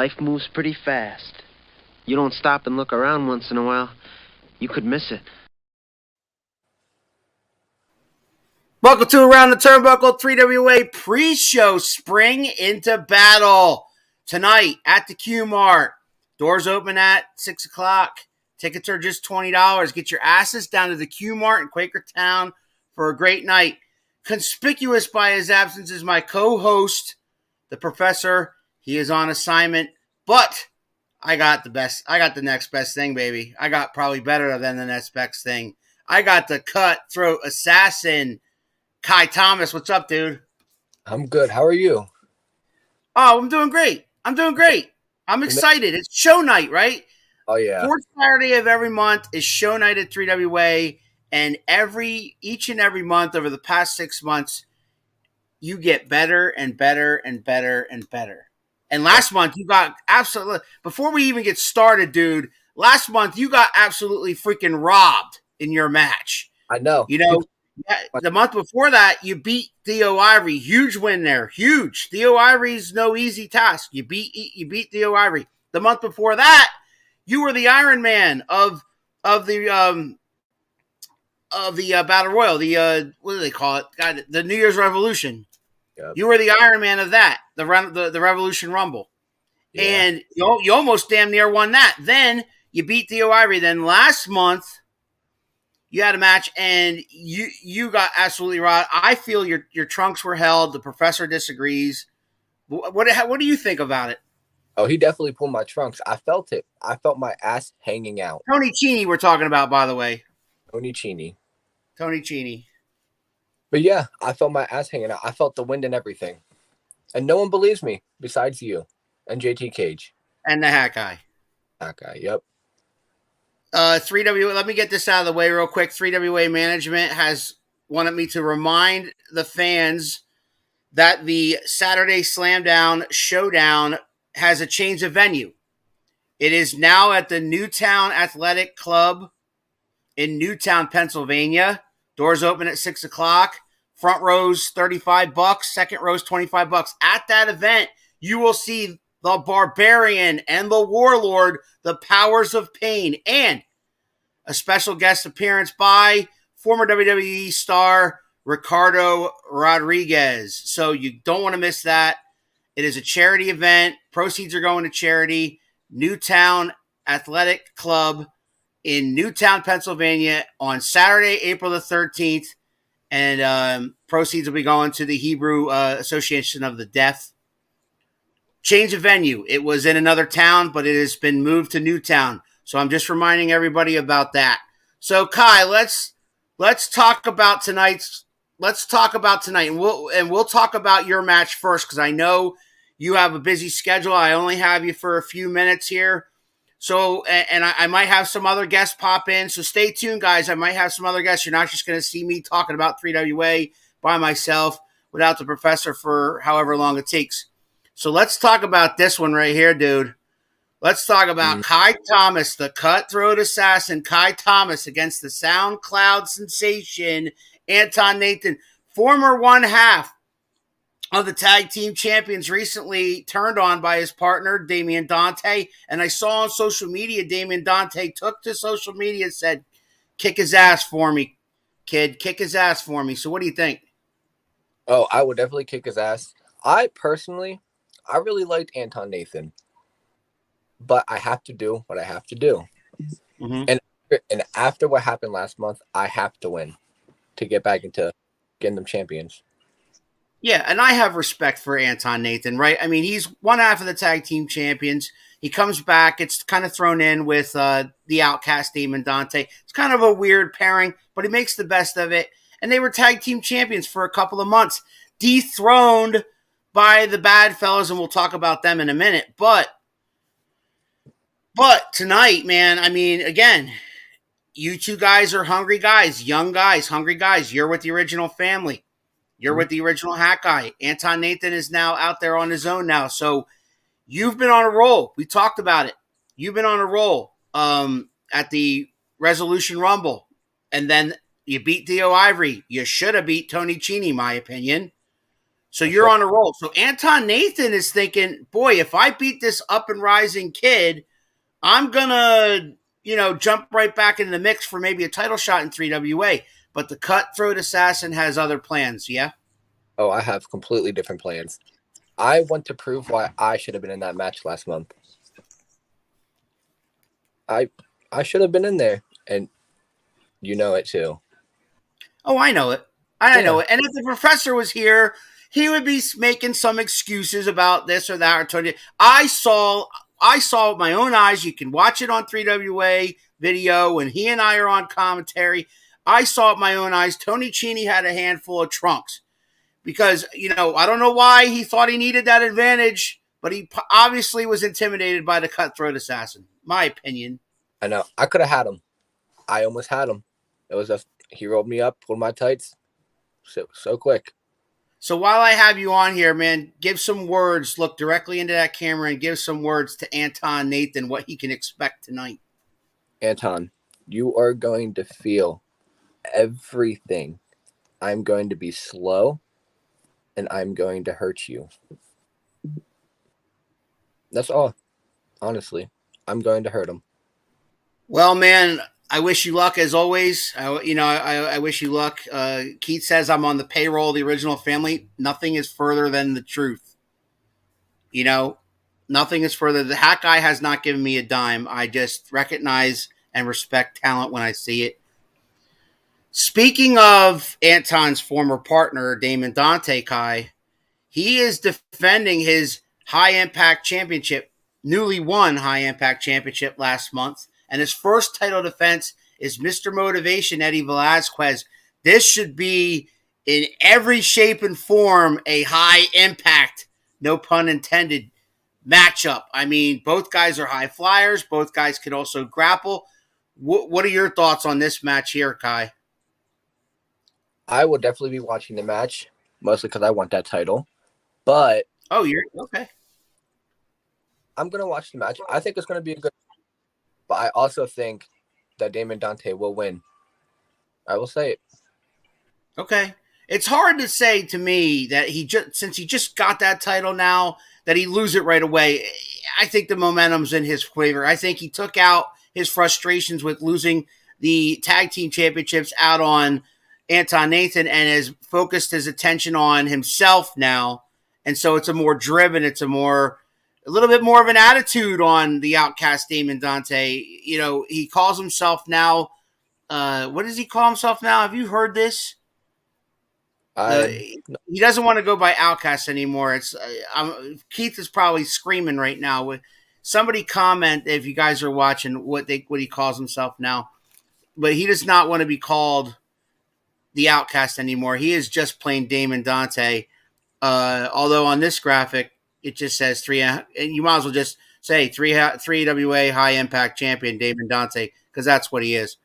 Life moves pretty fast. You don't stop and look around once in a while, you could miss it. Welcome to Around the Turnbuckle 3WA pre-show spring into battle. Tonight at the QMART. Doors open at 6 o'clock. Tickets are just $20. Get your asses down to the QMART in QUAKERTOWN for a great night. Conspicuous by his absence is my co-host, the professor. He is on assignment, but I got the best. I got the next best thing, baby. I got probably better than the next best thing. I got the cutthroat assassin, Kai Thomas. What's up, dude? I'm good. How are you? Oh, I'm doing great. I'm excited. It's show night, right? Oh, yeah. Fourth Saturday of every month is show night at 3WA, and each and every month over the past 6 months, you get better and better and better and better. And last month, you got absolutely, before we even get started, dude, last month, you got absolutely freaking robbed in your match. I know. You know, the month before that, you beat Theo Ivory. Huge win there. Huge. Theo Ivory's no easy task. You beat Theo Ivory. The month before that, you were the Iron Man of the Battle Royal. The what do they call it? God, the New Year's Revolution. Yep. You were the Iron Man of that, the Revolution Rumble. Yeah. And you almost damn near won that. Then you beat Theo Ivory. Then last month, you had a match, and you got absolutely robbed. I feel your trunks were held. The professor disagrees. What do you think about it? Oh, he definitely pulled my trunks. I felt it. I felt my ass hanging out. Tony Cheney we're talking about, by the way. Tony Cheney. But yeah, I felt my ass hanging out. I felt the wind and everything. And no one believes me besides you and JT Cage. And the Hat Guy. Yep. 3WA, let me get this out of the way real quick. 3WA management has wanted me to remind the fans that the Saturday Slamdown Showdown has a change of venue. It is now at the Newtown Athletic Club in Newtown, Pennsylvania. Doors open at 6 o'clock. Front row's $35. Second row's $25. At that event, you will see the Barbarian and the Warlord, the Powers of Pain, and a special guest appearance by former WWE star Ricardo Rodriguez. So you don't want to miss that. It is a charity event. Proceeds are going to charity. Newtown Athletic Club in Newtown, Pennsylvania on Saturday, April the 13th. And proceeds will be going to the Hebrew Association of the Deaf. Change of venue. It was in another town, but it has been moved to Newtown. So I'm just reminding everybody about that. So Kai, let's talk about tonight. And we'll talk about your match first, because I know you have a busy schedule. I only have you for a few minutes here. So, and I might have some other guests pop in. So stay tuned, guys. I might have some other guests. You're not just going to see me talking about 3WA by myself without the professor for however long it takes. So let's talk about this one right here, dude. Let's talk about Kai Thomas, the cutthroat assassin, Kai Thomas against the SoundCloud sensation, Anton Nathan, former one half of the tag team champions, recently turned on by his partner, Damian Dante. And I saw on social media, Damian Dante took to social media and said, kick his ass for me, kid. Kick his ass for me. So what do you think? Oh, I would definitely kick his ass. I really liked Anton Nathan. But I have to do what I have to do. Mm-hmm. And after what happened last month, I have to win to get back into getting them champions. Yeah, and I have respect for Anton Nathan, right? I mean, he's one half of the tag team champions. He comes back. It's kind of thrown in with the Outcast, Damon Dante. It's kind of a weird pairing, but he makes the best of it. And they were tag team champions for a couple of months, dethroned by the Bad Fellas, and we'll talk about them in a minute. But tonight, man, I mean, again, you two guys are hungry guys, young guys, hungry guys. You're with the original family. You're with the original Hat Guy. Anton Nathan is now out there on his own now. So you've been on a roll. We talked about it. You've been on a roll at the Resolution Rumble. And then you beat Theo Ivory. You should have beat Tony Cheney, my opinion. So you're on a roll. So Anton Nathan is thinking, boy, if I beat this up and rising kid, I'm going to, jump right back into the mix for maybe a title shot in 3WA. But the Cutthroat Assassin has other plans, yeah? Oh, I have completely different plans. I want to prove why I should have been in that match last month. I should have been in there, and you know it too. Oh, I know it. I know it. And if the professor was here, he would be making some excuses about this or that. Or Tony, I saw with my own eyes. You can watch it on 3WA video when he and I are on commentary. I saw with my own eyes. Tony Cheney had a handful of trunks because, I don't know why he thought he needed that advantage, but he obviously was intimidated by the Cutthroat Assassin. My opinion. I know. I could have had him. I almost had him. It was he rolled me up, pulled my tights, so quick. So while I have you on here, man, give some words. Look directly into that camera and give some words to Anton Nathan what he can expect tonight. Anton, you are going to feel everything. I'm going to be slow, and I'm going to hurt you. That's all. Honestly, I'm going to hurt him. Well, man, I wish you luck as always. I wish you luck. Keith says I'm on the payroll of the original family. Nothing is further than the truth. Nothing is further. The Hat Guy has not given me a dime. I just recognize and respect talent when I see it. Speaking of Anton's former partner, Damon Dante Kai, he is defending his High Impact Championship, newly won High Impact Championship last month. And his first title defense is Mr. Motivation, Eddie Velazquez. This should be, in every shape and form, a high impact, no pun intended, matchup. I mean, both guys are high flyers. Both guys can also grapple. What are your thoughts on this match here, Kai? I will definitely be watching the match, mostly because I want that title. But you're okay. I'm going to watch the match. I think it's going to be a good. But I also think that Damon Dante will win. I will say it. Okay. It's hard to say to me that since he just got that title now, that he lose it right away. I think the momentum's in his favor. I think he took out his frustrations with losing the tag team championships out on Anton Nathan and has focused his attention on himself now. And so it's a more driven, a little bit more of an attitude on the outcast Damon Dante. He calls himself now. What does he call himself now? Have you heard this? He doesn't want to go by outcast anymore. It's Keith is probably screaming right now. Somebody comment if you guys are watching what he calls himself now. But he does not want to be called the outcast anymore. He is just plain Damon Dante. Although on this graphic, it just says and you might as well just say 3WA High Impact Champion Damon Dante, because that's what he is.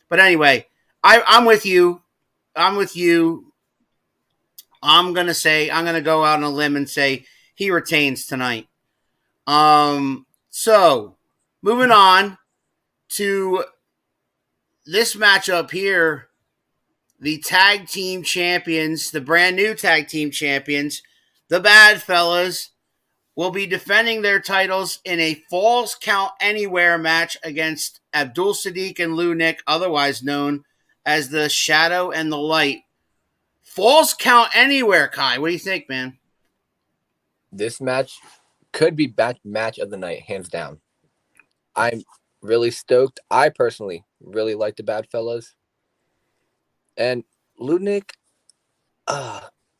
But anyway, I'm with you. I'm going to go out on a limb and say he retains tonight. So moving on to this matchup here, the tag team champions, the brand new tag team champions, the Bad Fellas, will be defending their titles in a Falls Count Anywhere match against Abdul Sadiq and Lou Nick, otherwise known as the Shadow and the Light. Falls Count Anywhere, Kai. What do you think, man? This match could be match of the night, hands down. I'm really stoked. I personally really like the Bad Fellas. And Lou Nick,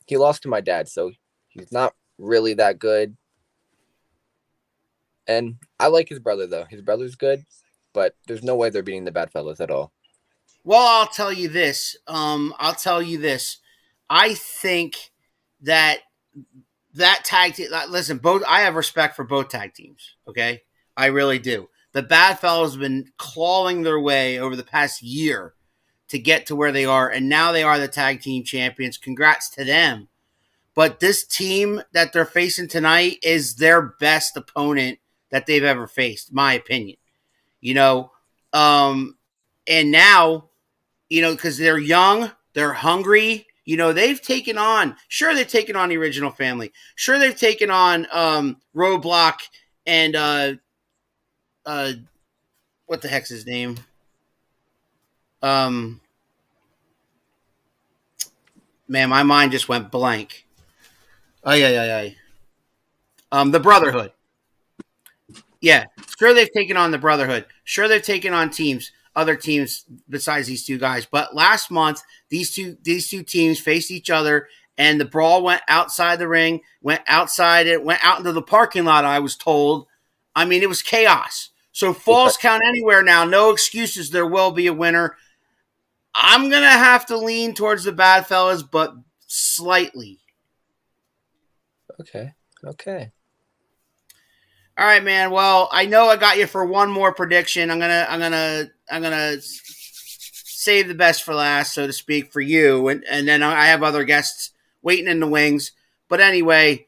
he lost to my dad, so he's not really that good. And I like his brother, though. His brother's good, but there's no way they're beating the Bad Fellas at all. Well, I'll tell you this. I think that tag team, listen, I have respect for both tag teams, okay? I really do. The Bad Fellas have been clawing their way over the past year to get to where they are, and now they are the tag team champions. Congrats to them. But this team that they're facing tonight is their best opponent that they've ever faced, my opinion. And now, because they're young, they're hungry, You know, they've taken on the Original Family. Sure, they've taken on Roadblock and what the heck's his name? Man, my mind just went blank. The Brotherhood. Yeah, sure they've taken on the Brotherhood. Sure they've taken on other teams besides these two guys. But last month, these two teams faced each other, and the brawl went outside the ring, went out into the parking lot, I was told. I mean, it was chaos. So falls count anywhere now. No excuses. There will be a winner. I'm going to have to lean towards the Bad Fellas, but slightly. Okay. All right, man. Well, I know I got you for one more prediction. I'm gonna save the best for last, so to speak, for you, and then I have other guests waiting in the wings. But anyway,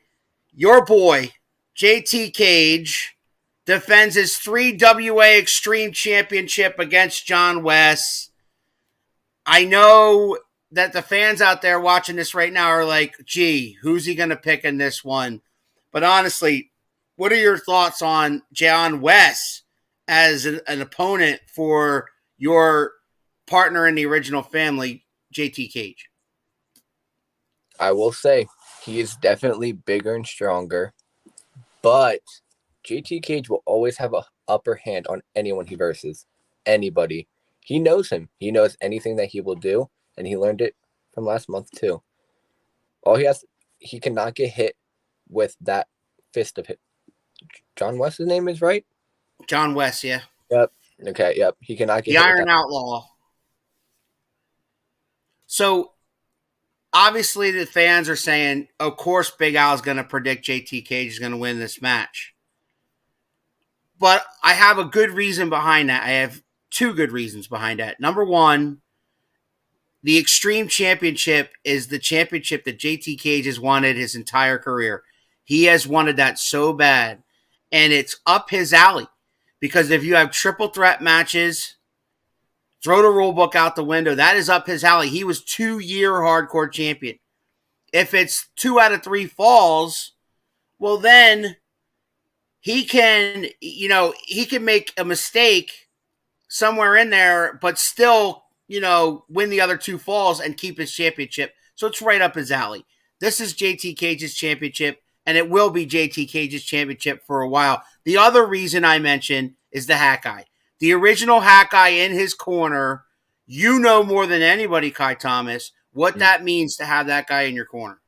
your boy JT Cage defends his 3WA Extreme Championship against John West. I know that the fans out there watching this right now are like, gee, who's he going to pick in this one? But honestly, what are your thoughts on John West as an opponent for your partner in the Original Family, JT Cage? I will say he is definitely bigger and stronger, but JT Cage will always have an upper hand on anyone he versus. Anybody. He knows him. He knows anything that he will do, and he learned it from last month too. He cannot get hit with that fist of hit. John West's name is right? John West, yeah. Yep. Okay, yep. He cannot get the hit Iron with that. Outlaw. So, obviously, the fans are saying, of course, Big Al's going to predict JT Cage is going to win this match. But I have a good reason behind that. I have two good reasons behind that. Number one, the Extreme Championship is the championship that JT Cage has wanted his entire career. He has wanted that so bad. And it's up his alley. Because if you have triple threat matches, throw the rule book out the window, that is up his alley. He was 2-year hardcore champion. If it's 2 out of 3 falls, well then he can make a mistake somewhere in there, but still, win the other 2 falls and keep his championship. So it's right up his alley. This is JT Cage's championship, and it will be JT Cage's championship for a while. The other reason I mentioned is the Hat Guy. The original Hat Guy in his corner. You know more than anybody, Kai Thomas, what that means to have that guy in your corner.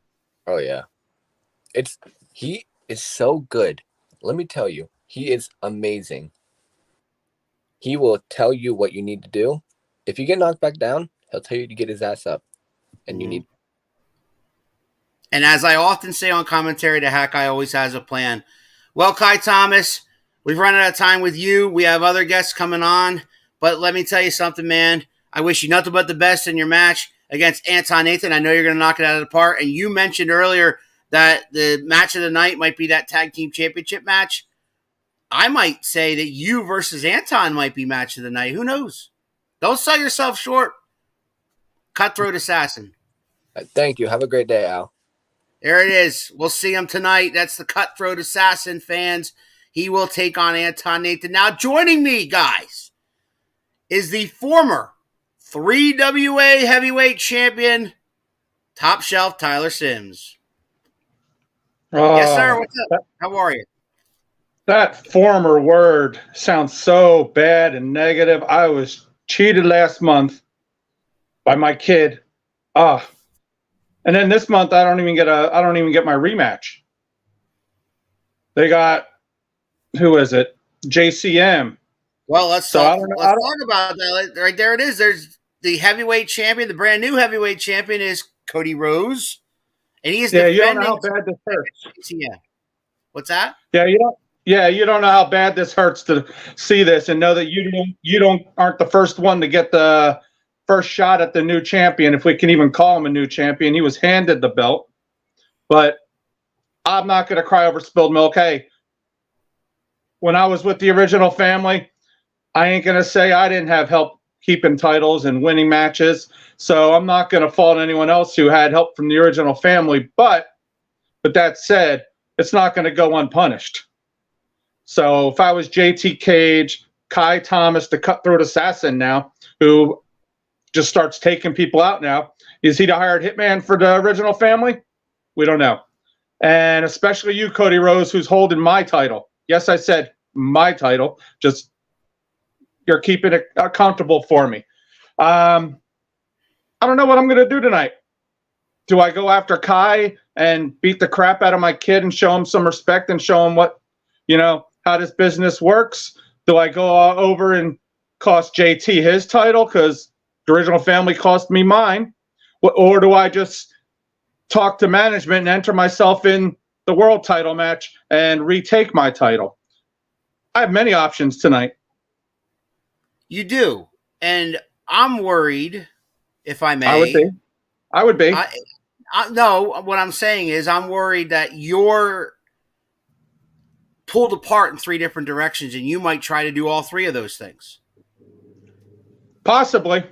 Oh, yeah. He is so good. Let me tell you, he is amazing. He will tell you what you need to do. If you get knocked back down, he'll tell you to get his ass up. And you need. And as I often say on commentary, the Hat Guy always has a plan. Well, Kai Thomas, we've run out of time with you. We have other guests coming on. But let me tell you something, man. I wish you nothing but the best in your match against Anton Nathan. I know you're going to knock it out of the park. And you mentioned earlier that the match of the night might be that tag team championship match. I might say that you versus Anton might be match of the night. Who knows? Don't sell yourself short. Cutthroat Assassin. Thank you. Have a great day, Al. There it is. We'll see him tonight. That's the Cutthroat Assassin, fans. He will take on Anton Nathan. Now, joining me, guys, is the former 3WA heavyweight champion, Top Shelf Tyler Sims. Yes, sir. What's up? How are you? That former word sounds so bad and negative. I was cheated last month by my kid. And then this month I don't even get my rematch. They got, who is it? JCM. Well, let's talk about that. Right there it is. There's the heavyweight champion. The brand new heavyweight champion is Cody Rose. And he is defending. You don't know how bad this hurts. Yeah. What's that? You don't know how bad this hurts to see this and know that you aren't the first one to get the first shot at the new champion, if we can even call him a new champion. He was handed the belt. But I'm not going to cry over spilled milk. Hey, when I was with the Original Family, I ain't going to say I didn't have help keeping titles and winning matches. So I'm not going to fault anyone else who had help from the original family. But with that said, it's not going to go unpunished. So if I was JT Cage, Kai Thomas, the cutthroat assassin now, who just starts taking people out now, is he the hired hitman for the original family? We don't know. And especially you, Cody Rhodes, who's holding my title. Yes, I said my title. Just you're keeping it comfortable for me. I don't know what I'm going to do tonight. Do I go after Kai and beat the crap out of my kid and show him some respect and show him what, how this business works? Do I go over and cost JT his title because the original family cost me mine? Or do I just talk to management and enter myself in the world title match and retake my title? I have many options tonight. You do. And I'm worried, if I may. I would be. No, what I'm saying is I'm worried that you're pulled apart in 3 different directions and you might try to do all 3 of those things. Possibly.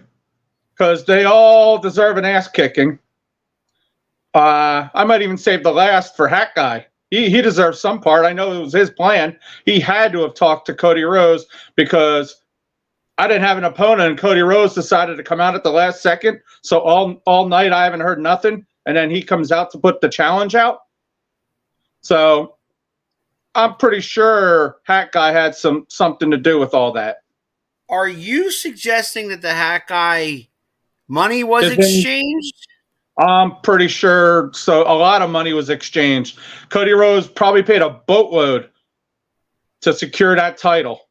Because they all deserve an ass kicking. I might even save the last for Hat Guy. He deserves some part. I know it was his plan. He had to have talked to Cody Rhodes because I didn't have an opponent, and Cody Rhodes decided to come out at the last second. So all night I haven't heard nothing, and then he comes out to put the challenge out. So I'm pretty sure Hat Guy had something to do with all that. Are you suggesting that the Hat Guy money was exchanged? I'm pretty sure. So a lot of money was exchanged. Cody Rhodes probably paid a boatload to secure that title.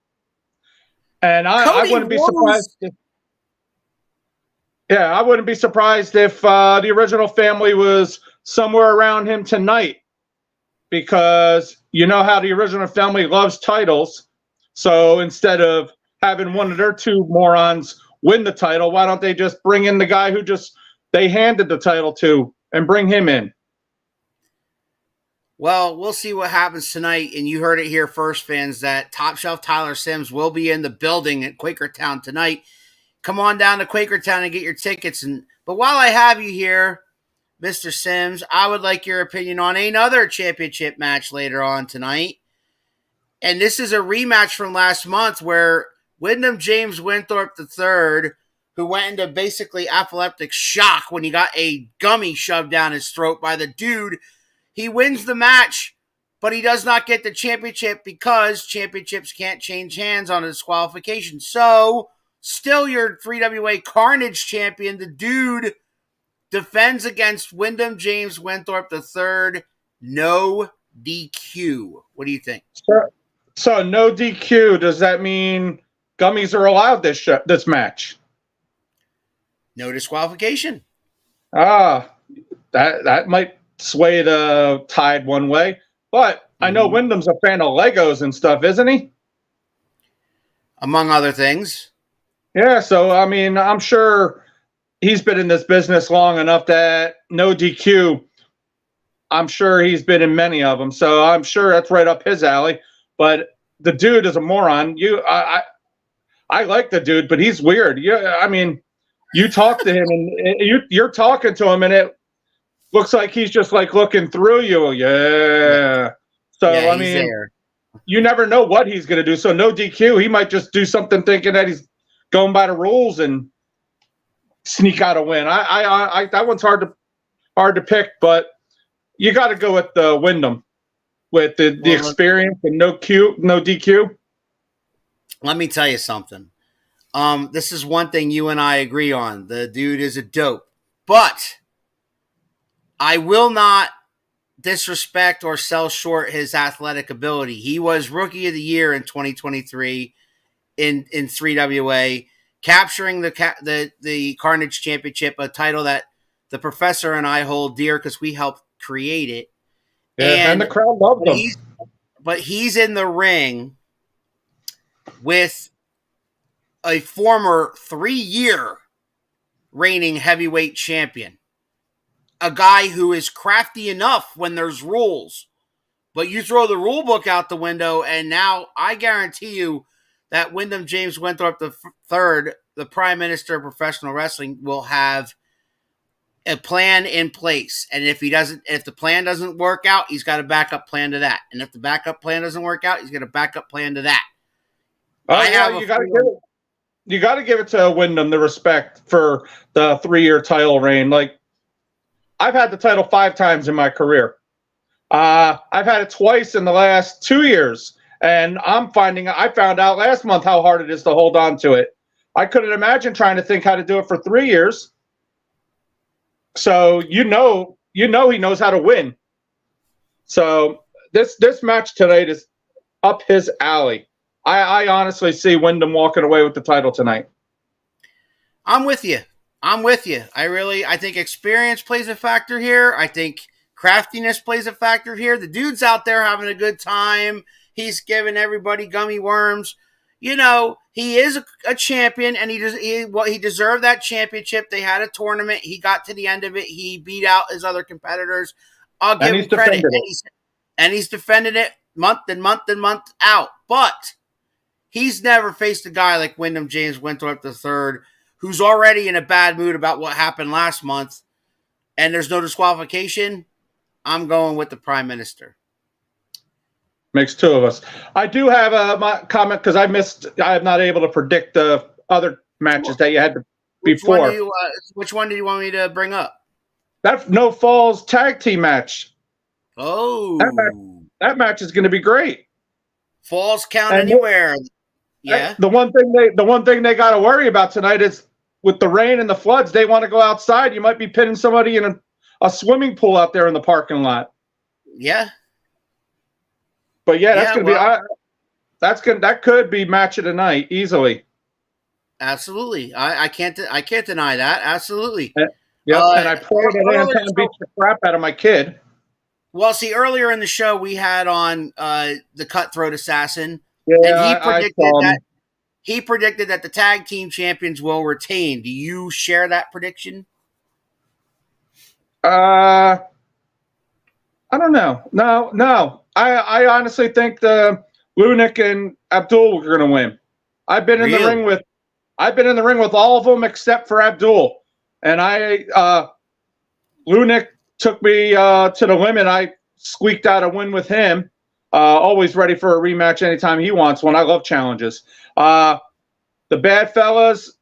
And I wouldn't be surprised. I wouldn't be surprised if the original family was somewhere around him tonight, because you know how the original family loves titles. So instead of having one of their 2 morons win the title, why don't they just bring in the guy who they handed the title to and bring him in? Well, we'll see what happens tonight. And you heard it here first, fans, that Top Shelf Tyler Sims will be in the building at QUAKERTOWN tonight. Come on down to QUAKERTOWN and get your tickets. But while I have you here, Mr. Sims, I would like your opinion on another championship match later on tonight. And this is a rematch from last month where Wyndham James Winthorpe III, who went into basically apoplectic shock when he got a gummy shoved down his throat by the dude, he wins the match, but he does not get the championship because championships can't change hands on a disqualification. So, still your 3WA Carnage champion, the dude defends against Wyndham James Winthorpe III, no DQ. What do you think? So no DQ, does that mean gummies are allowed this match? No disqualification. That might sway the tide one way. But I know Wyndham's a fan of Legos and stuff, isn't he? Among other things. Yeah, so, I mean, I'm sure he's been in this business long enough that no DQ, I'm sure he's been in many of them. So I'm sure that's right up his alley. But the dude is a moron. I like the dude, but he's weird. I mean, you talk to him and you're talking to him and it looks like he's just like looking through you. Yeah. So, yeah, I mean, you never know what he's going to do. So no DQ. He might just do something thinking that he's going by the rules and sneak out a win. I that one's hard to pick, but you got to go with the Wyndham with the experience and no DQ. Let me tell you something. This is one thing you and I agree on. The dude is a dope. But I will not disrespect or sell short his athletic ability. He was Rookie of the Year in 2023 in 3WA, capturing the Carnage Championship, a title that the professor and I hold dear because we helped create it. Yeah, and the crowd loved him. But he's in the ring with a former 3-year reigning heavyweight champion. A guy who is crafty enough when there's rules. But you throw the rule book out the window, and now I guarantee you that Wyndham James Winthrop III, the Prime Minister of Professional Wrestling, will have a plan in place. And if the plan doesn't work out, he's got a backup plan to that. And if the backup plan doesn't work out, he's got a backup plan to that. You got to give it to Wyndham the respect for the 3-year title reign. Like, I've had the title 5 times in my career. I've had it twice in the last 2 years, and I found out last month how hard it is to hold on to it. I couldn't imagine trying to think how to do it for 3 years. So you know he knows how to win. So this match tonight is up his alley. I honestly see Wyndham walking away with the title tonight. I'm with you. I think experience plays a factor here. I think craftiness plays a factor here. The dude's out there having a good time. He's giving everybody gummy worms. You know, he is a champion, and he deserved that championship. They had a tournament. He got to the end of it. He beat out his other competitors. I'll give him credit. And he's defended it month and month and month out. But he's never faced a guy like Wyndham James Winthrop III, who's already in a bad mood about what happened last month, and there's no disqualification. I'm going with the Prime Minister. Makes 2 of us. I do have my comment because I am not able to predict the other matches that you had before. Which one do you want me to bring up? That No Falls tag team match. Oh. That match is going to be great. Falls count anywhere. Yeah. The one thing they got to worry about tonight is with the rain and the floods, they want to go outside. You might be pitting somebody in a swimming pool out there in the parking lot. Yeah. But yeah, that could be match of the night easily. Absolutely. I can't deny that. Absolutely. And I pray that Anton beats the crap out of my kid. Well, see, earlier in the show we had on the Cutthroat Assassin. Yeah, and he predicted that the tag team champions will retain. Do you share that prediction? I don't know. No. I honestly think the Lunik and Abdul are going to win. I've been in the ring with all of them except for Abdul, and Lunik took me to the limit. I squeaked out a win with him. Always ready for a rematch anytime he wants one. I love challenges. The Bad Fellas,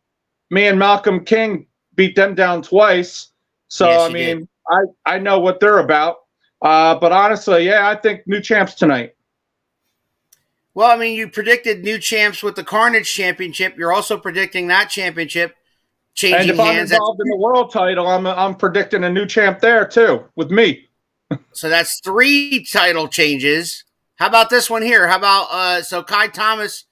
me and Malcolm King beat them down twice. So, yes, I know what they're about. But honestly, yeah, I think new champs tonight. Well, you predicted new champs with the Carnage Championship. You're also predicting that championship changing hands. And if I'm involved in the world title, I'm predicting a new champ there too with me. So that's 3 title changes. How about this one here? How about so Kai Thomas?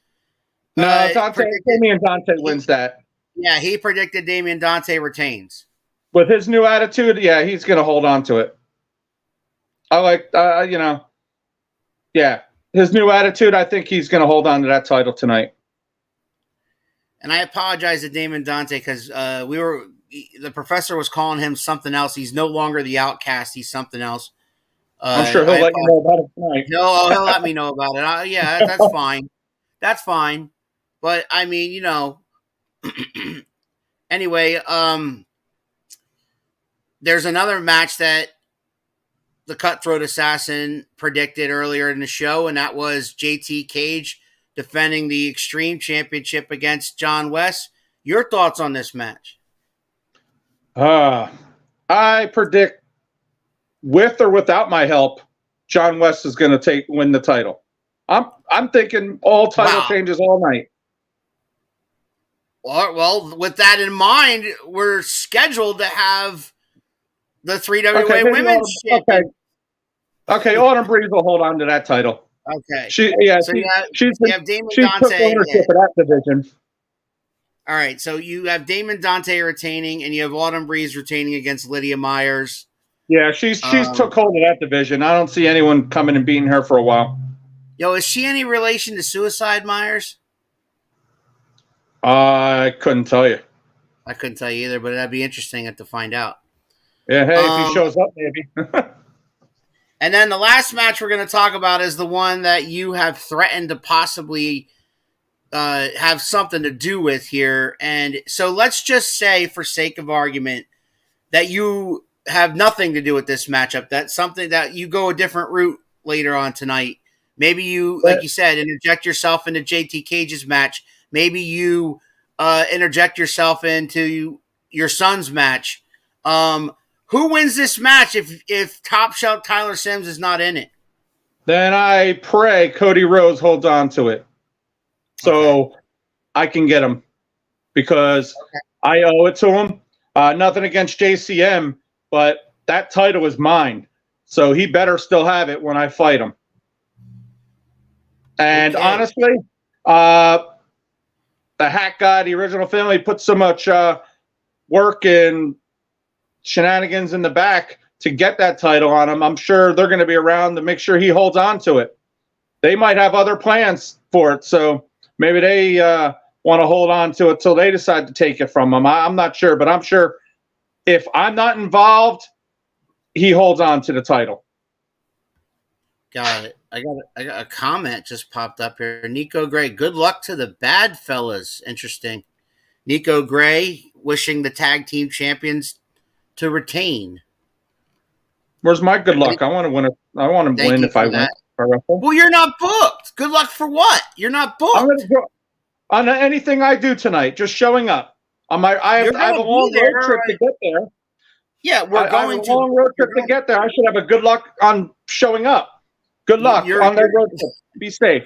No, Damian Dante wins that. Yeah, he predicted Damian Dante retains. With his new attitude, yeah, he's going to hold on to it. I like, his new attitude. I think he's going to hold on to that title tonight. And I apologize to Damon Dante because the professor was calling him something else. He's no longer the Outcast. He's something else. I'm sure he'll let you know about it tonight. No, he'll let me know about it. Yeah, that's fine. That's fine. But anyway, there's another match that the Cutthroat Assassin predicted earlier in the show, and that was JT Cage defending the Extreme Championship against John West. Your thoughts on this match? I predict, with or without my help, John West is going to win the title. I'm thinking all title changes all night. Well, with that in mind, we're scheduled to have the 3WA Women's Championship. Okay, Autumn Breeze will hold on to that title. Okay. You have Damon she Dante. took ownership of that division. All right, so you have Damon Dante retaining, and you have Autumn Breeze retaining against Lydia Myers. Yeah, she's took hold of that division. I don't see anyone coming and beating her for a while. Yo, is she any relation to Suicide Myers? I couldn't tell you. I couldn't tell you either, but that'd be interesting to find out. Yeah, hey, if he shows up, maybe. And then the last match we're going to talk about is the one that you have threatened to possibly have something to do with here. And so let's just say, for sake of argument, that you have nothing to do with this matchup. That's something that you go a different route later on tonight. Maybe you, like you said, interject yourself into JT Cage's match. Maybe you interject yourself into your son's match. Who wins this match if Top Shelf Tyler Sims is not in it? Then I pray Cody Rhodes holds on to it, so I can get him, because I owe it to him. Nothing against JCM, but that title is mine, so he better still have it when I fight him. And honestly, the Hack guy, the original family, put so much work and shenanigans in the back to get that title on him. I'm sure they're going to be around to make sure he holds on to it. They might have other plans for it, so maybe they want to hold on to it till they decide to take it from him. I'm not sure, but I'm sure if I'm not involved, he holds on to the title. Got it. I got a comment just popped up here. Nico Gray, good luck to the bad fellas. Interesting. Nico Gray wishing the tag team champions to retain. Where's my good luck? I want to win it. I want to win if I win. Well, you're not booked. Good luck for what? You're not booked. I'm going to go on anything I do tonight. Just showing up. I have a long road trip to get there. Yeah, we're going to a long road trip to get there. I should have a good luck on showing up. Good luck on that road trip. Be safe.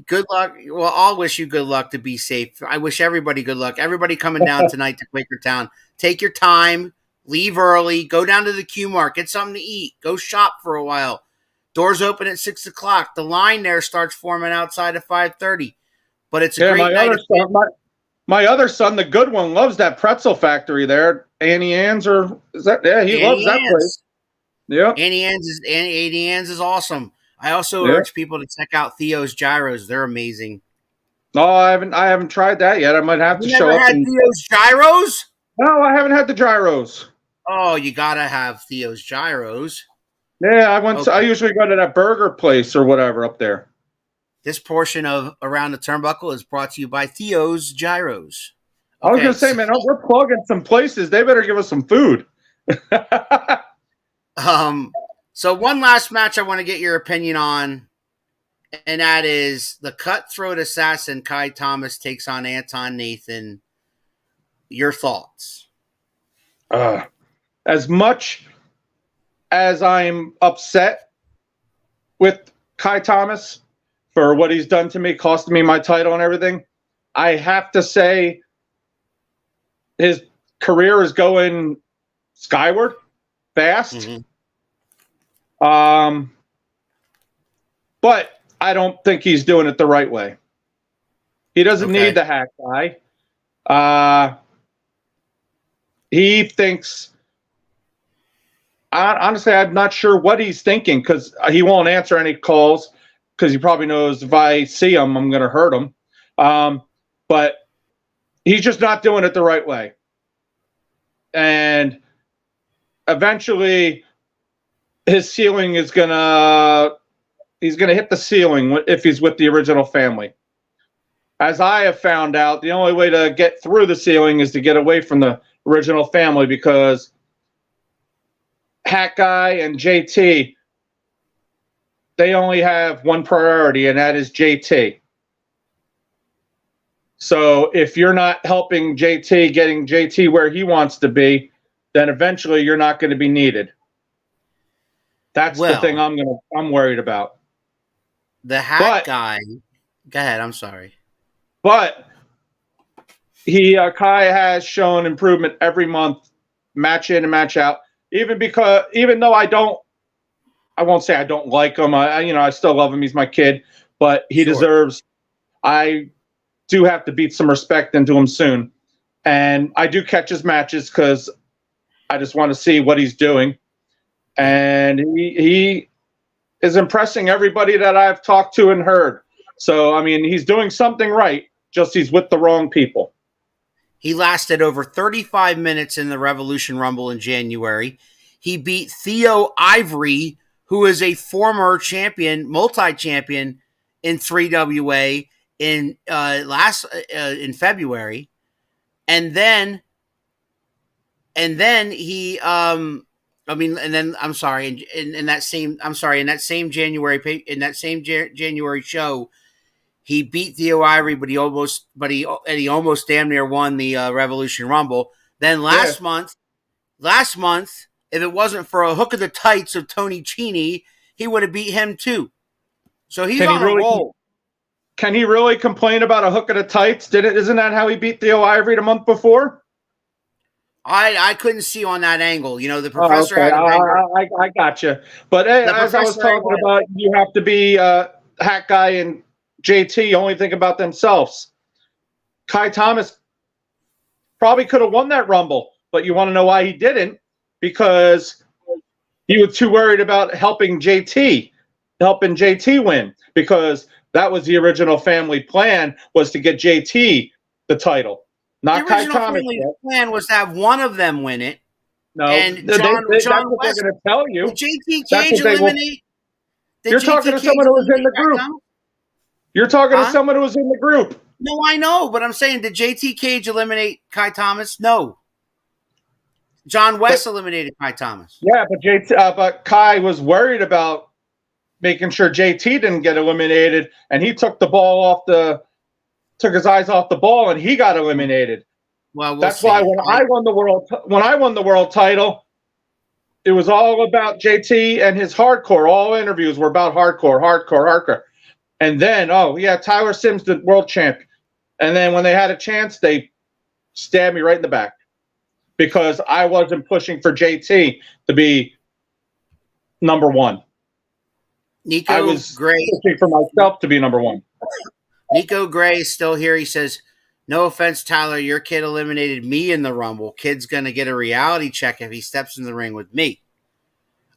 Good luck. Well, I'll wish you good luck to be safe. I wish everybody good luck. Everybody coming down tonight to QUAKERTOWN. Take your time. Leave early. Go down to the QMART. Get something to eat. Go shop for a while. Doors open at 6 o'clock. The line there starts forming outside at 5:30. But it's a great night. My other son, the good one, loves that pretzel factory there. Annie Ann's, or is that? Yeah, he loves that place. Yeah, Annie Ann's is awesome. I also urge people to check out Theo's Gyros. They're amazing. No, I haven't tried that yet. I might have to show up. Had Theo's Gyros? No, I haven't had the gyros. Oh, you gotta have Theo's Gyros. Yeah, I went. I usually go to that burger place or whatever up there. This portion of Around the Turnbuckle is brought to you by Theo's Gyros. I was going to say, man, we're plugging some places. They better give us some food. So one last match I want to get your opinion on, and that is the cutthroat assassin Kai Thomas takes on Anton Nathan. Your thoughts? As much as I'm upset with Kai Thomas for what he's done to me, costing me my title and everything, I have to say his career is going skyward fast. Mm-hmm. But I don't think he's doing it the right way. He doesn't need the Hack guy. He thinks, honestly, I'm not sure what he's thinking, because he won't answer any calls, because he probably knows if I see him, I'm going to hurt him. But he's just not doing it the right way. And eventually his ceiling is he's going to hit the ceiling if he's with the original family. As I have found out, the only way to get through the ceiling is to get away from the original family, because Hack Guy and JT, they only have one priority, and that is JT. So if you're not helping JT, getting JT where he wants to be, then eventually you're not going to be needed. That's the thing I'm worried about. The Hack Guy. Go ahead. I'm sorry. But Kai has shown improvement every month, match in and match out. Even though I won't say I don't like him. I still love him. He's my kid, but he deserves. I do have to beat some respect into him soon, and I do catch his matches because I just want to see what he's doing, and he is impressing everybody that I've talked to and heard. So I mean, he's doing something right. Just he's with the wrong people. He lasted over 35 minutes in the Revolution Rumble in January. He beat Theo Ivory, who is a former champion, multi-champion in 3WA, in in February, and then he I'm sorry, in that same January show, he beat Theo Ivory, but he almost damn near won the Revolution Rumble. Then last month, if it wasn't for a hook of the tights of Tony Cheney, he would have beat him too. So he's on a roll. Can he really complain about a hook of the tights? Isn't that how he beat Theo Ivory the month before? I couldn't see on that angle. You know, the professor had I got you. But hey, as I was talking about, you have to be Hat Guy and JT only think about themselves. Kai Thomas probably could have won that Rumble, but you want to know why he didn't? Because he was too worried about helping JT win, because that was the original family plan, was to get JT the title. Not Kai Thomas. The plan was to have one of them win it. No, and that's what they're going to tell you. Did JT Cage eliminate? You're talking to someone who was in the group. You're talking to someone who was in the group. No, I know, but I'm saying, did JT Cage eliminate Kai Thomas? No. John West eliminated Kai Thomas. Yeah, but Kai was worried about making sure JT didn't get eliminated, and he took his eyes off the ball, and he got eliminated. Well, that's why when I won the world title, it was all about JT and his hardcore. All interviews were about hardcore. And then, Tyler Sims, the world champion. And then when they had a chance, they stabbed me right in the back, because I wasn't pushing for JT to be number one. I was pushing for myself to be number one. Nico Gray is still here. He says, "No offense, Tyler, your kid eliminated me in the Rumble. Kid's going to get a reality check if he steps in the ring with me."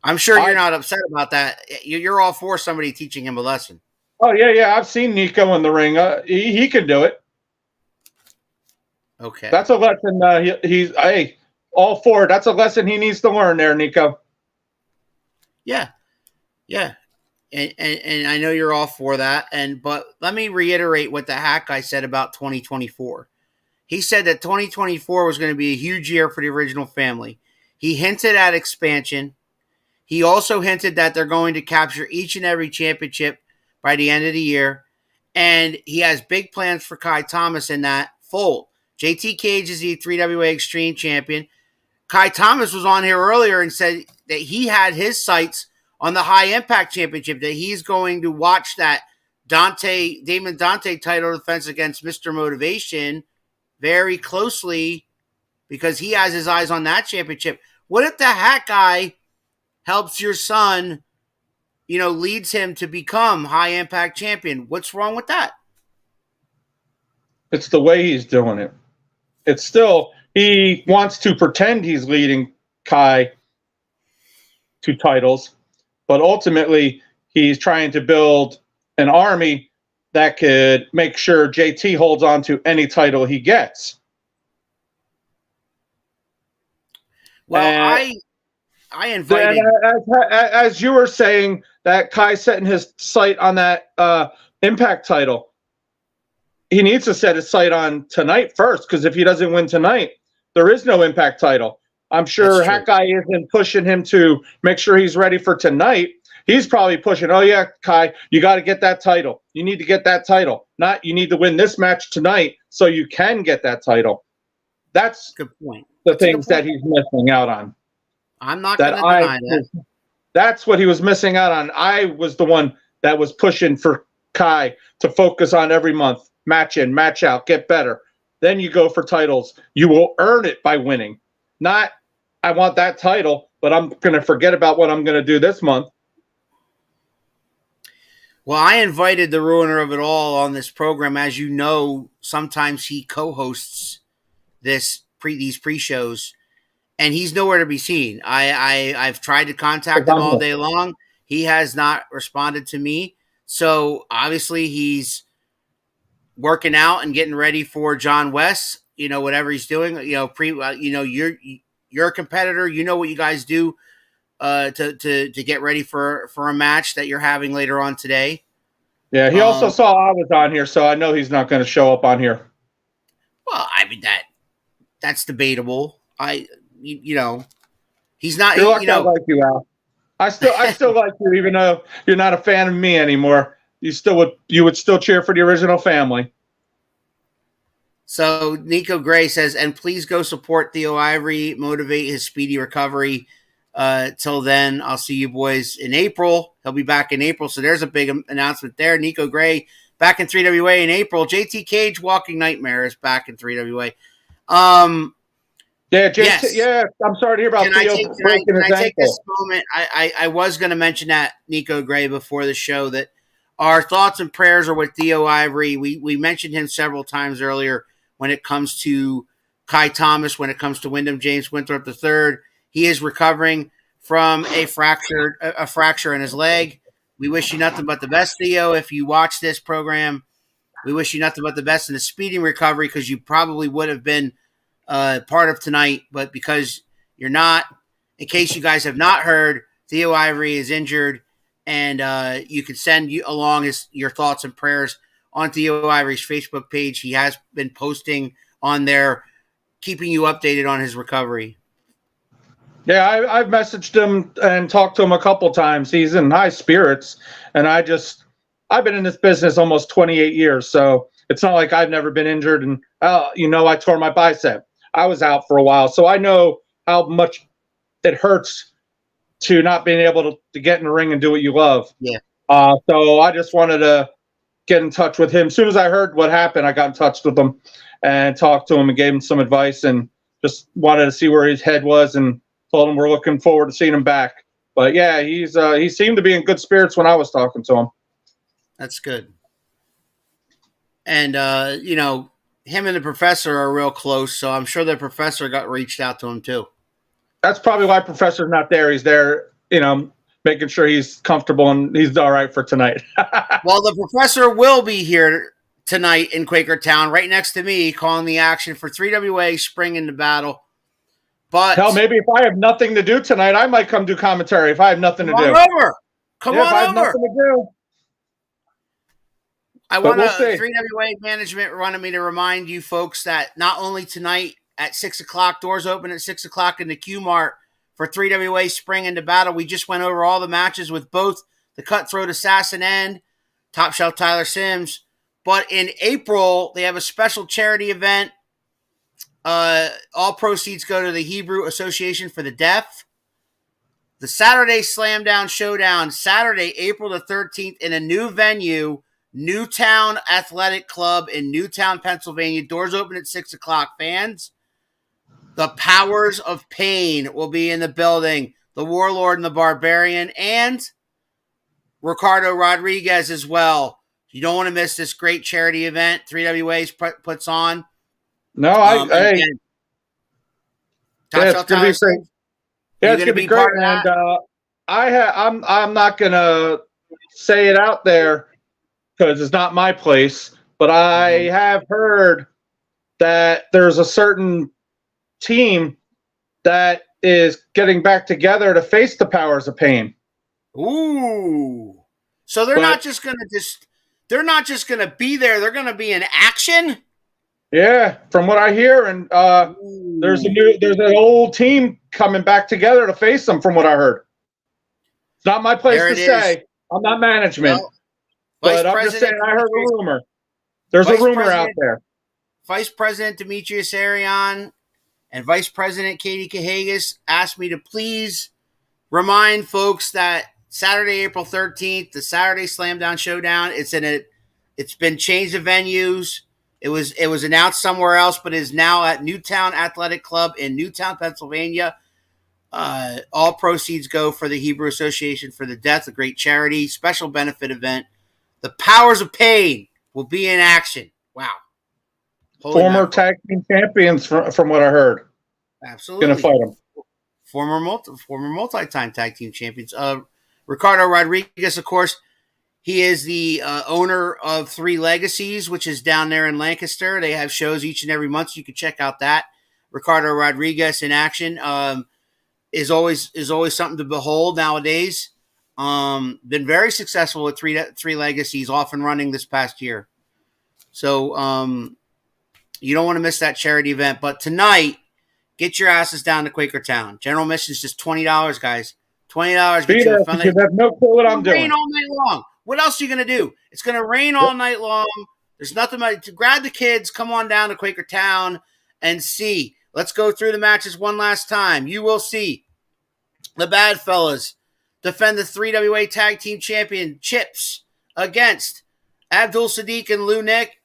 I'm sure you're not upset about that. You're all for somebody teaching him a lesson. Oh, yeah. I've seen Nico in the ring. He can do it. Okay. That's a lesson he's all for it. That's a lesson he needs to learn there, Nico. Yeah. And I know you're all for that. But let me reiterate what the Hat Guy said about 2024. He said that 2024 was going to be a huge year for the original family. He hinted at expansion. He also hinted that they're going to capture each and every championship by the end of the year. And he has big plans for Kai Thomas in that fold. JT Cage is the 3WA Extreme Champion. Kai Thomas was on here earlier and said that he had his sights on the High Impact Championship, that he's going to watch that Damon Dante title defense against Mr. Motivation very closely, because he has his eyes on that championship. What if the Hat Guy helps your son, leads him to become High Impact Champion? What's wrong with that? It's the way he's doing it. It's still, he wants to pretend he's leading Kai to titles, but ultimately he's trying to build an army that could make sure JT holds on to any title he gets. Well, I invited, as you were saying, that Kai setting his sight on that Impact title. He needs to set his sight on tonight first, because if he doesn't win tonight, there is no Impact title. I'm sure Hat Guy isn't pushing him to make sure he's ready for tonight. He's probably pushing, oh yeah, Kai, you got to get that title. You need to get that title. Not you need to win this match tonight so you can get that title. That's good point. The things that he's missing out on. I'm not going to deny that. That's what he was missing out on. I was the one that was pushing for Kai to focus on every month. Match in, match out, get better. Then you go for titles. You will earn it by winning. Not, I want that title, but I'm going to forget about what I'm going to do this month. Well, I invited the ruiner of it all on this program. As you know, sometimes he co-hosts these pre-shows, and he's nowhere to be seen. I've tried to contact him all day long. He has not responded to me. So obviously he's working out and getting ready for John West, whatever he's doing, you're a competitor, what you guys do to get ready for a match that you're having later on today. Yeah, he also saw I was on here, so I know he's not going to show up on here. Well, I mean that's debatable. You know, he's not. You're lucky You know, I like you, Al. I still like you, even though you're not a fan of me anymore. You would still cheer for the original family. So Nico Gray says, and please go support Theo Ivory, motivate his speedy recovery. Till then, I'll see you boys in April. He'll be back in April. So there's a big announcement there. Nico Gray back in 3WA in April. JT Cage, Walking Nightmare, is back in 3WA. Yeah, JT, yes. Yeah, I'm sorry to hear about Theo breaking his ankle. Take this moment? I was going to mention that, Nico Gray, before the show, that our thoughts and prayers are with Theo Ivory. We mentioned him several times earlier when it comes to Kai Thomas, when it comes to Wyndham James Winthrop III. He is recovering from a fracture in his leg. We wish you nothing but the best, Theo. If you watch this program, we wish you nothing but the best in a speedy recovery, because you probably would have been part of tonight, but because you're not, in case you guys have not heard, Theo Ivory is injured, and you can send along your thoughts and prayers on Theo Ivory's Facebook page. He has been posting on there, keeping you updated on his recovery. Yeah, I've messaged him and talked to him a couple times. He's in high spirits, and I've been in this business almost 28 years, so it's not like I've never been injured. And I tore my bicep. I was out for a while, so I know how much it hurts to not being able to get in the ring and do what you love. Yeah. So I just wanted to get in touch with him. As soon as I heard what happened, I got in touch with him and talked to him and gave him some advice, and just wanted to see where his head was, and told him we're looking forward to seeing him back. But yeah, he seemed to be in good spirits when I was talking to him. That's good. And him and the professor are real close, so I'm sure the professor got reached out to him too. That's probably why Professor's not there. He's there, making sure he's comfortable and he's all right for tonight. Well, the professor will be here tonight in Quakertown, right next to me, calling the action for 3WA Spring into Battle. But hell, maybe if I have nothing to do tonight, I might come do commentary if I have nothing to do. Come on over. Come on if I have over. Nothing to do. I want 3WA management wanted me to remind you folks that not only tonight at 6 o'clock, doors open at 6 o'clock in the QMART for 3WA Spring into Battle. We just went over all the matches with both the Cutthroat Assassin and Top Shelf Tyler Sims. But in April, they have a special charity event. All proceeds go to the Hebrew Association for the Deaf. The Saturday Slam Down Showdown, Saturday, April the 13th, in a new venue, Newtown Athletic Club in Newtown, Pennsylvania. Doors open at 6 o'clock, fans. The Powers of Pain will be in the building. The Warlord and the Barbarian, and Ricardo Rodriguez as well. You don't want to miss this great charity event 3WA puts on. No, it's gonna be great. Yeah, it's gonna be great. And I'm not gonna say it out there because it's not my place, but I have heard that there's a certain team that is getting back together to face the Powers of Pain. Ooh. So they're not just gonna be there, they're gonna be in action? Yeah, from what I hear, and there's an old team coming back together to face them, from what I heard. It's not my place to say. I'm not management. Well, but I'm just saying I heard a rumor. There's a rumor out there. Vice President Demetrius Arion and Vice President Katie Cahagas asked me to please remind folks that Saturday, April 13th, the Saturday Slam Down Showdown, it's been changed to venues. It was announced somewhere else, but is now at Newtown Athletic Club in Newtown, Pennsylvania. All proceeds go for the Hebrew Association for the Deaf, a great charity, special benefit event. The Powers of Pain will be in action. Wow. Former tag team champions, from what I heard. Absolutely. Going to fight them. Former multi-time tag team champions. Ricardo Rodriguez, of course, he is the owner of Three Legacies, which is down there in Lancaster. They have shows each and every month, so you can check out that. Ricardo Rodriguez in action is always something to behold nowadays. Been very successful with three legacies off and running this past year. So you don't want to miss that charity event. But tonight, get your asses down to Quakertown. General admission is just $20, guys. $20 get you a fun night. You have no clue what I'm doing. Rain all night long. What else are you going to do? It's going to rain all night long. There's nothing but to grab the kids, come on down to Quakertown and see. Let's go through the matches one last time. You will see the Bad Fellas defend the 3WA Tag Team Championships against Abdul Sadiq and Lou Nick,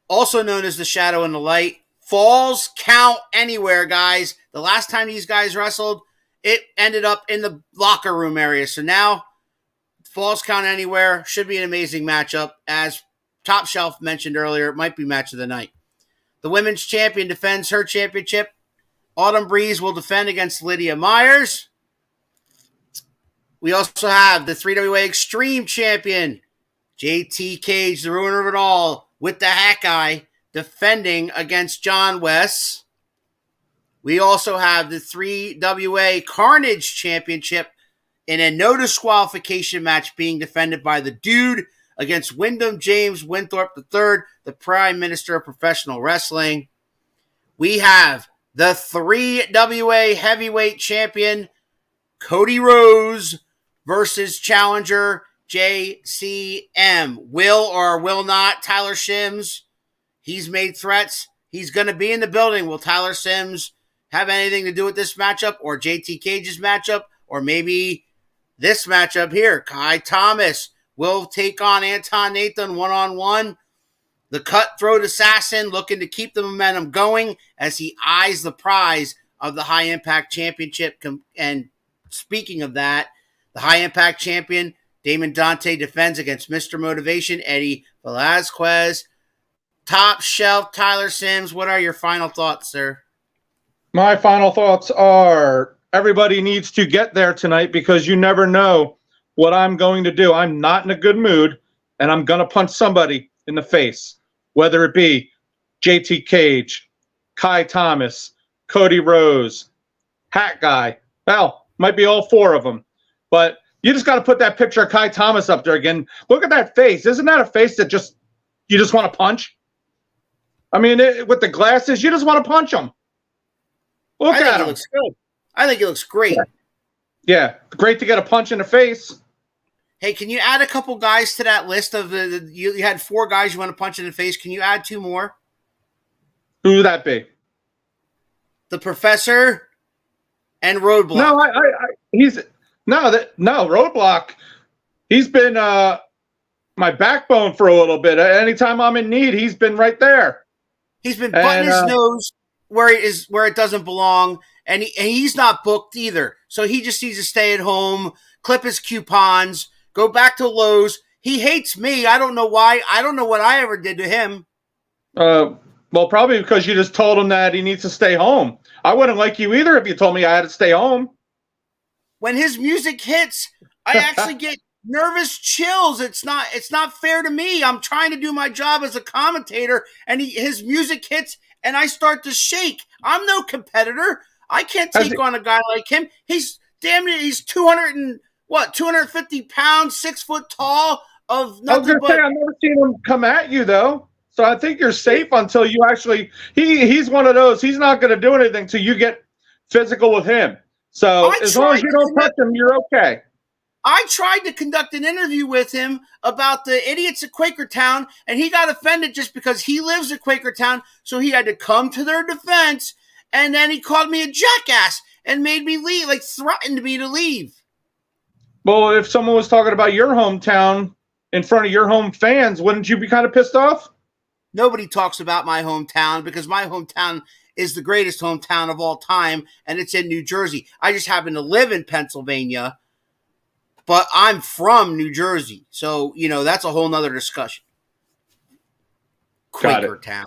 also known as the Shadow and the Light. Falls count anywhere, guys. The last time these guys wrestled, it ended up in the locker room area. So now, falls count anywhere. Should be an amazing matchup. As Top Shelf mentioned earlier, it might be match of the night. The women's champion defends her championship. Autumn Breeze will defend against Lydia Myers. We also have the 3WA Extreme Champion, JT Cage, the ruiner of it all, with the hat guy, defending against John West. We also have the 3WA Carnage Championship in a no disqualification match being defended by the Dude against Wyndham James Winthorpe III, the Prime Minister of Professional Wrestling. We have the 3WA Heavyweight Champion, Cody Rose, versus challenger JCM. Will or will not Tyler Sims? He's made threats. He's going to be in the building. Will Tyler Sims have anything to do with this matchup or JT Cage's matchup or maybe this matchup here? Kai Thomas will take on Anton Nathan one-on-one. The cutthroat assassin looking to keep the momentum going as he eyes the prize of the High Impact Championship. And speaking of that, the High Impact Champion, Damon Dante, defends against Mr. Motivation, Eddie Velazquez. Top Shelf, Tyler Sims, what are your final thoughts, sir? My final thoughts are everybody needs to get there tonight because you never know what I'm going to do. I'm not in a good mood, and I'm going to punch somebody in the face, whether it be JT Cage, Kai Thomas, Cody Rose, Hat Guy. Well, might be all four of them. But you just got to put that picture of Kai Thomas up there again. Look at that face. Isn't that a face that you just want to punch? I mean, with the glasses, you just want to punch him. Look at him. He looks good. I think he looks great. Yeah, great to get a punch in the face. Hey, can you add a couple guys to that list of you had 4 guys you want to punch in the face? Can you add 2 more? Who would that be? The Professor and Roadblock. No, Roadblock. He's been my backbone for a little bit. Anytime I'm in need, he's been right there. He's been butting his nose where it doesn't belong, and he's not booked either. So he just needs to stay at home, clip his coupons, go back to Lowe's. He hates me. I don't know why. I don't know what I ever did to him. Well, probably because you just told him that he needs to stay home. I wouldn't like you either if you told me I had to stay home. When his music hits, I actually get nervous chills. It's not fair to me. I'm trying to do my job as a commentator, and his music hits, and I start to shake. I'm no competitor. I can't take on a guy like him. He's damn near. He's 250 pounds, 6 foot tall. I've never seen him come at you though. So I think you're safe until you actually. He's one of those. He's not going to do anything till you get physical with him. So as long as you don't touch him, you're okay. I tried to conduct an interview with him about the idiots at Quakertown, and he got offended just because he lives at Quakertown, so he had to come to their defense, and then he called me a jackass and made me leave, like threatened me to leave. Well, if someone was talking about your hometown in front of your home fans, wouldn't you be kind of pissed off? Nobody talks about my hometown because my hometown is the greatest hometown of all time, and it's in New Jersey. I just happen to live in Pennsylvania, but I'm from New Jersey. So, that's a whole nother discussion. Quakertown.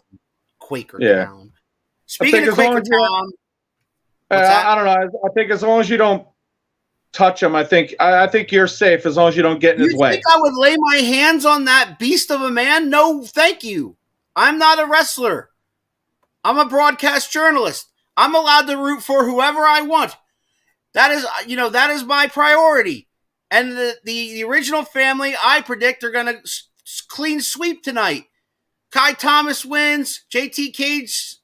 Yeah. Speaking of Quakertown, I don't know. I think as long as you don't touch him, I think you're safe as long as you don't get in his way. You think I would lay my hands on that beast of a man? No, thank you. I'm not a wrestler. I'm a broadcast journalist. I'm allowed to root for whoever I want. That is my priority. And the original family, I predict, are going to clean sweep tonight. Kai Thomas wins. JT Cage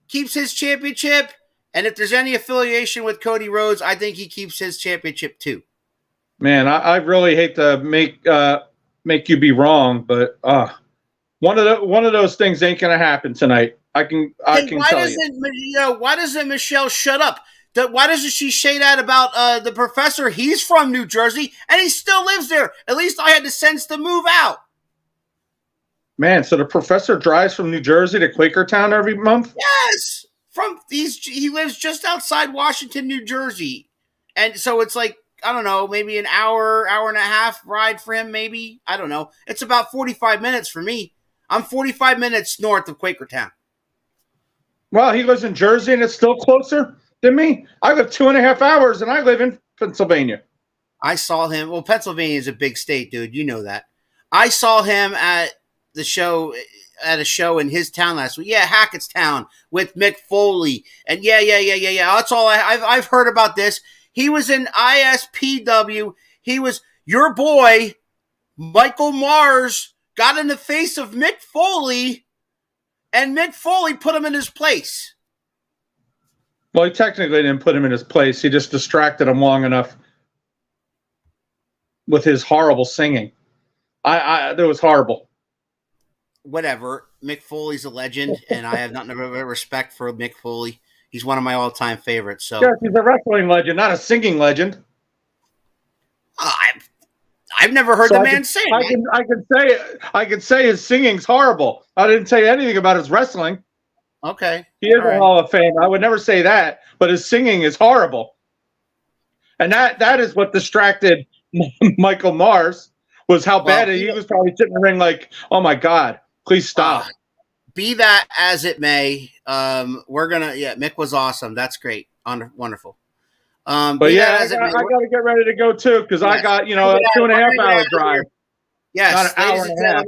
keeps his championship. And if there's any affiliation with Cody Rhodes, I think he keeps his championship too. Man, I really hate to make you be wrong, but one of those things ain't gonna happen tonight. I can tell you. Why doesn't Michelle shut up? Why doesn't she say that about the professor? He's from New Jersey and he still lives there. At least I had the sense to move out. Man, so the professor drives from New Jersey to Quakertown every month? Yes. He lives just outside Washington, New Jersey. And so it's like, I don't know, maybe an hour and a half ride for him, maybe. I don't know. It's about 45 minutes for me. I'm 45 minutes north of Quakertown. Well, he lives in Jersey and it's still closer than me. I live 2.5 hours and I live in Pennsylvania. I saw him. Well, Pennsylvania is a big state, dude. You know that. I saw him at a show in his town last week. Yeah, Hackettstown with Mick Foley. And yeah. That's all I've heard about this. He was in ISPW. He was your boy, Michael Mars, got in the face of Mick Foley, and Mick Foley put him in his place. Well, he technically didn't put him in his place. He just distracted him long enough with his horrible singing. That was horrible. Whatever. Mick Foley's a legend, and I have nothing but respect for Mick Foley. He's one of my all-time favorites. So yes, he's a wrestling legend, not a singing legend. I've never heard the man sing. I can say his singing's horrible. I didn't say anything about his wrestling. Okay. He is a Hall of Fame. I would never say that, but his singing is horrible. And that is what distracted Michael Mars, was how bad he was probably sitting in the ring like, oh my God, please stop. Be that as it may, Mick was awesome. That's great. Wonderful. But yeah, I got to get ready to go too, because I got, a 2.5 hour drive. Yes, not an hour and a half.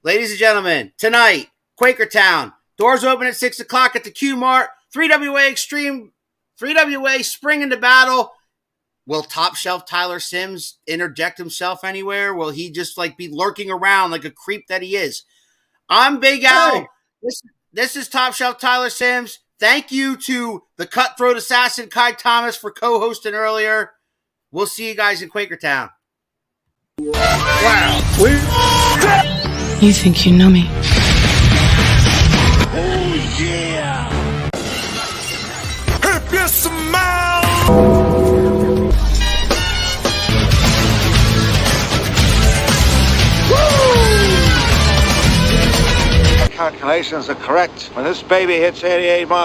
Ladies and gentlemen, tonight, Quakertown. Doors open at 6 o'clock at the QMART. 3WA Extreme, 3WA spring into battle. Will Top Shelf Tyler Sims interject himself anywhere? Will he just be lurking around like a creep that he is? I'm Big Al. This is Top Shelf Tyler Sims. Thank you to the cutthroat assassin Kai Thomas for co-hosting earlier. We'll see you guys in Quakertown. Wow. You think you know me? Oh, yeah. If you smile. Calculations are correct. When this baby hits 88 miles